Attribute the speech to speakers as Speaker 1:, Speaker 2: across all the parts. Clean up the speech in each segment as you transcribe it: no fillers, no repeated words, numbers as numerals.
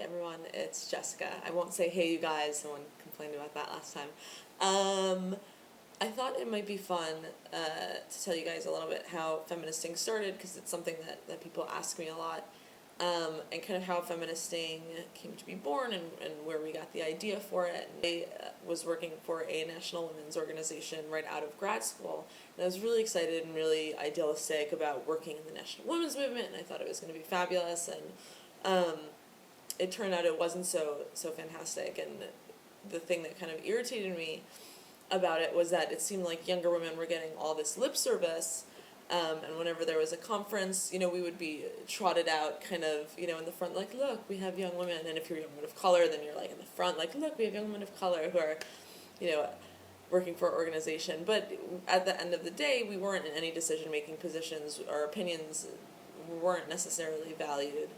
Speaker 1: everyone, it's Jessica. I won't say hey you guys, someone complained about that last time. I thought it might be fun to tell you guys a little bit how Feministing started, because it's something that people ask me a lot, and kind of how Feministing came to be born and where we got the idea for it. I was working for a national women's organization right out of grad school, and I was really excited and really idealistic about working in the national women's movement, and I thought it was going to be fabulous, and it turned out it wasn't so fantastic. And the thing that kind of irritated me about it was that it seemed like younger women were getting all this lip service, and whenever there was a conference, we would be trotted out kind of, in the front, like, look, we have young women, and if you're a young woman of color, then you're like in the front, like, look, we have young women of color who are, working for our organization. But at the end of the day, we weren't in any decision-making positions. Our opinions weren't necessarily valued.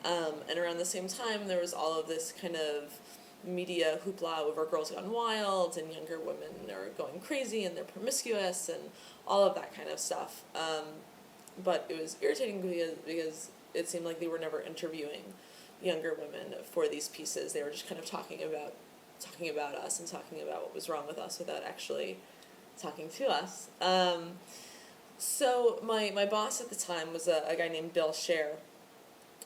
Speaker 1: And around the same time, there was all of this kind of media hoopla over Girls Gone Wild, and younger women are going crazy and they're promiscuous and all of that kind of stuff. But it was irritating because it seemed like they were never interviewing younger women for these pieces. They were just kind of talking about us and talking about what was wrong with us without actually talking to us. So my boss at the time was a guy named Bill Scher,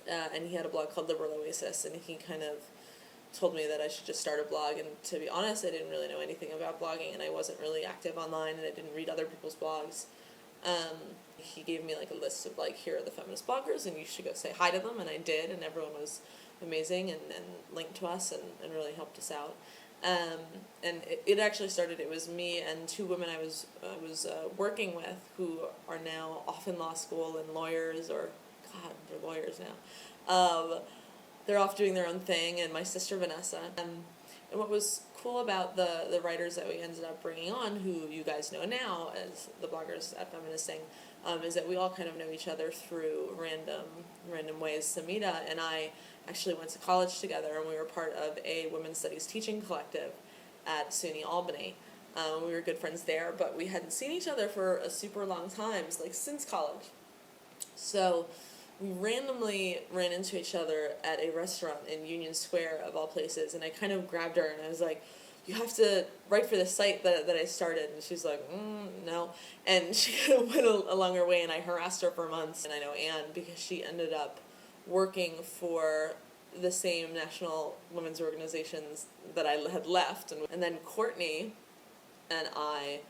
Speaker 1: and he had a blog called Liberal Oasis, and he kind of told me that I should just start a blog. And to be honest, I didn't really know anything about blogging, and I wasn't really active online, and I didn't read other people's blogs. He gave me like a list of like, here are the feminist bloggers, and you should go say hi to them, and I did, and everyone was amazing and linked to us and really helped us out. And it actually started, it was me and two women I was working with who are now off in law school and lawyers, or God, they're lawyers now. They're off doing their own thing, and my sister Vanessa. And what was cool about the writers that we ended up bringing on, who you guys know now as the bloggers at Feministing, is that we all kind of know each other through random ways. Samita and I actually went to college together, and we were part of a women's studies teaching collective at SUNY Albany. We were good friends there, but we hadn't seen each other for a super long time, like since college. So we randomly ran into each other at a restaurant in Union Square, of all places, and I kind of grabbed her and I was like, you have to write for the site that I started. And she's like, no. And she kind of went along her way, and I harassed her for months. And I know Anne, because she ended up working for the same national women's organizations that I had left. And then Courtney and I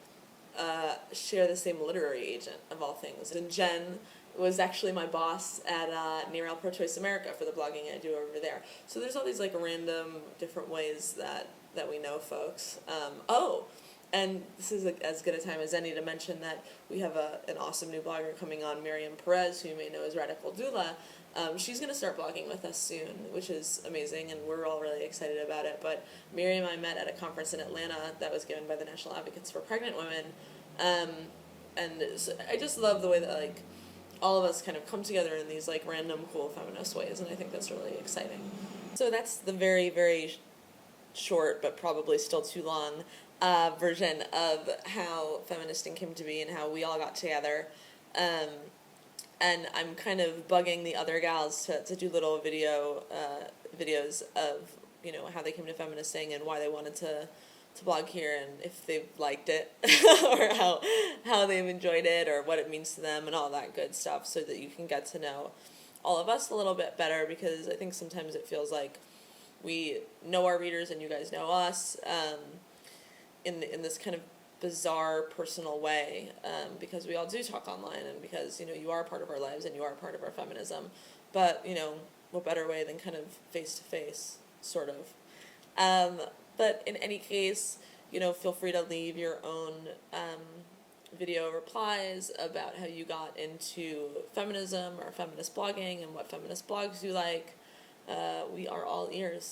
Speaker 1: share the same literary agent, of all things. And Jen was actually my boss at Near Pro Choice America for the blogging I do over there. So there's all these like random different ways that we know folks. And this is as good a time as any to mention that we have an awesome new blogger coming on, Miriam Perez, who you may know as Radical Doula. She's going to start blogging with us soon, which is amazing, and we're all really excited about it. But Miriam I met at a conference in Atlanta that was given by the National Advocates for Pregnant Women. And so I just love the way that like all of us kind of come together in these like random cool feminist ways, and I think that's really exciting. So that's the very, very short, but probably still too long, version of how Feministing came to be and how we all got together. And I'm kind of bugging the other gals to do little videos of, how they came to Feministing and why they wanted to blog here, and if they've liked it or how they've enjoyed it or what it means to them and all that good stuff, so that you can get to know all of us a little bit better, because I think sometimes it feels like we know our readers and you guys know us in this kind of bizarre personal way, because we all do talk online, and because you are a part of our lives and you are a part of our feminism, but what better way than kind of face to face, sort of. But in any case, feel free to leave your own video replies about how you got into feminism or feminist blogging and what feminist blogs you like. We are all ears.